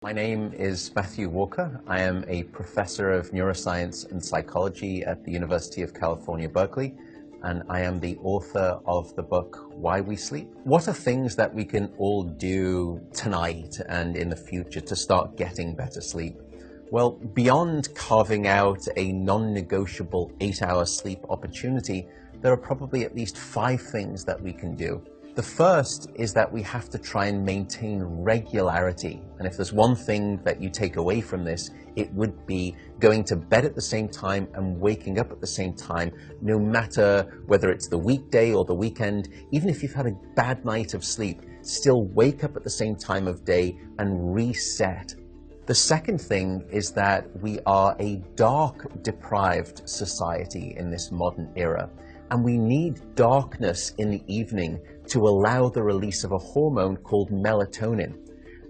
My name is Matthew Walker. I am a professor of neuroscience and psychology at the University of California, Berkeley, and I am the author of the book, Why We Sleep. What are things that we can all do tonight and in the future to start getting better sleep? Well, beyond carving out a non-negotiable 8-hour sleep opportunity, there are probably at least 5 things that we can do. The first is that we have to try and maintain regularity. And if there's one thing that you take away from this, it would be going to bed at the same time and waking up at the same time, no matter whether it's the weekday or the weekend. Even if you've had a bad night of sleep, still wake up at the same time of day and reset. The second thing is that we are a dark-deprived society in this modern era. And we need darkness in the evening to allow the release of a hormone called melatonin.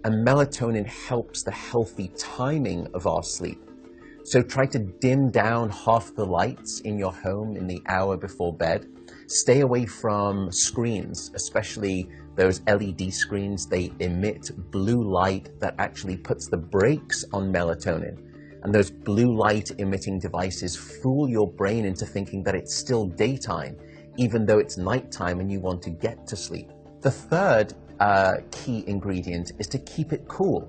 And melatonin helps the healthy timing of our sleep. So try to dim down half the lights in your home in the hour before bed. Stay away from screens, especially those LED screens. They emit blue light that actually puts the brakes on melatonin. And those blue light emitting devices fool your brain into thinking that it's still daytime, even though it's nighttime and you want to get to sleep. The third key ingredient is to keep it cool.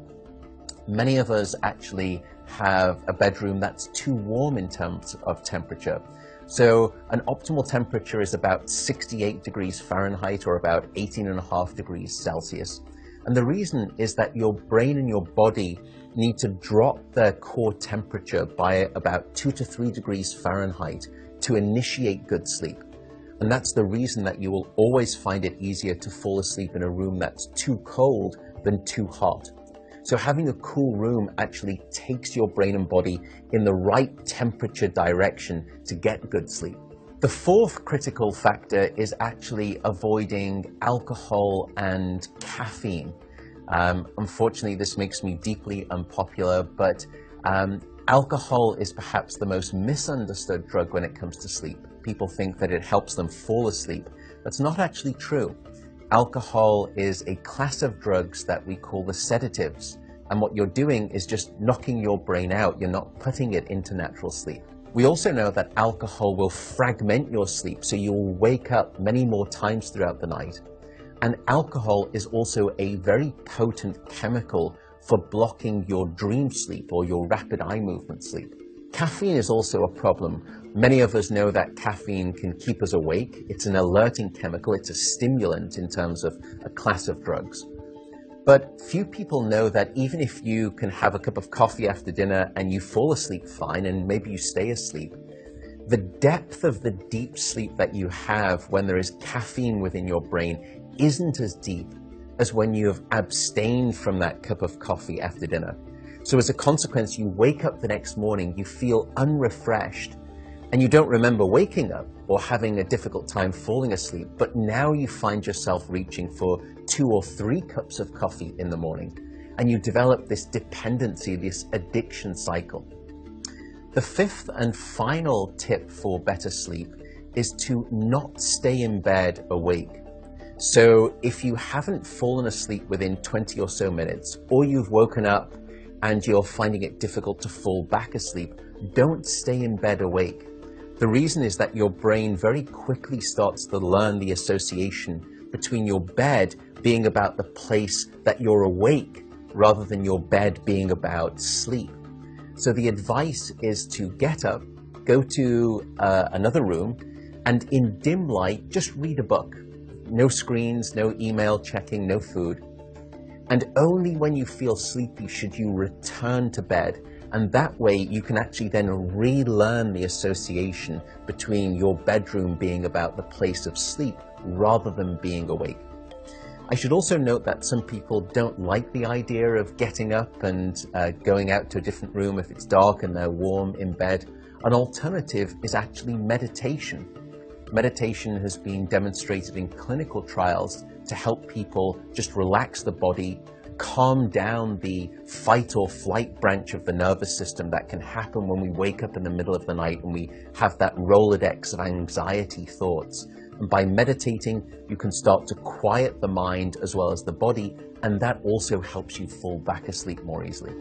Many of us actually have a bedroom that's too warm in terms of temperature. So an optimal temperature is about 68 degrees Fahrenheit or about 18.5 degrees Celsius. And the reason is that your brain and your body need to drop their core temperature by about 2 to 3 degrees Fahrenheit to initiate good sleep. And that's the reason that you will always find it easier to fall asleep in a room that's too cold than too hot. So having a cool room actually takes your brain and body in the right temperature direction to get good sleep. The fourth critical factor is actually avoiding alcohol and caffeine. Unfortunately, this makes me deeply unpopular, but alcohol is perhaps the most misunderstood drug when it comes to sleep. People think that it helps them fall asleep. That's not actually true. Alcohol is a class of drugs that we call the sedatives. And what you're doing is just knocking your brain out. You're not putting it into natural sleep. We also know that alcohol will fragment your sleep, so you'll wake up many more times throughout the night. And alcohol is also a very potent chemical for blocking your dream sleep or your rapid eye movement sleep. Caffeine is also a problem. Many of us know that caffeine can keep us awake. It's an alerting chemical. It's a stimulant in terms of a class of drugs. But few people know that even if you can have a cup of coffee after dinner and you fall asleep fine and maybe you stay asleep, the depth of the deep sleep that you have when there is caffeine within your brain isn't as deep as when you have abstained from that cup of coffee after dinner. So as a consequence, you wake up the next morning, you feel unrefreshed, and you don't remember waking up or having a difficult time falling asleep, but now you find yourself reaching for 2 or 3 cups of coffee in the morning, and you develop this dependency, this addiction cycle. The fifth and final tip for better sleep is to not stay in bed awake. So if you haven't fallen asleep within 20 or so minutes, or you've woken up and you're finding it difficult to fall back asleep, don't stay in bed awake. The reason is that your brain very quickly starts to learn the association between your bed being about the place that you're awake rather than your bed being about sleep. So the advice is to get up, go to another room, and in dim light, just read a book. No screens, no email checking, no food. And only when you feel sleepy should you return to bed. And that way you can actually then relearn the association between your bedroom being about the place of sleep rather than being awake. I should also note that some people don't like the idea of getting up and going out to a different room if it's dark and they're warm in bed. An alternative is actually meditation. Meditation has been demonstrated in clinical trials to help people just relax the body, calm down the fight or flight branch of the nervous system that can happen when we wake up in the middle of the night and we have that Rolodex of anxiety thoughts. And by meditating, you can start to quiet the mind as well as the body, and that also helps you fall back asleep more easily.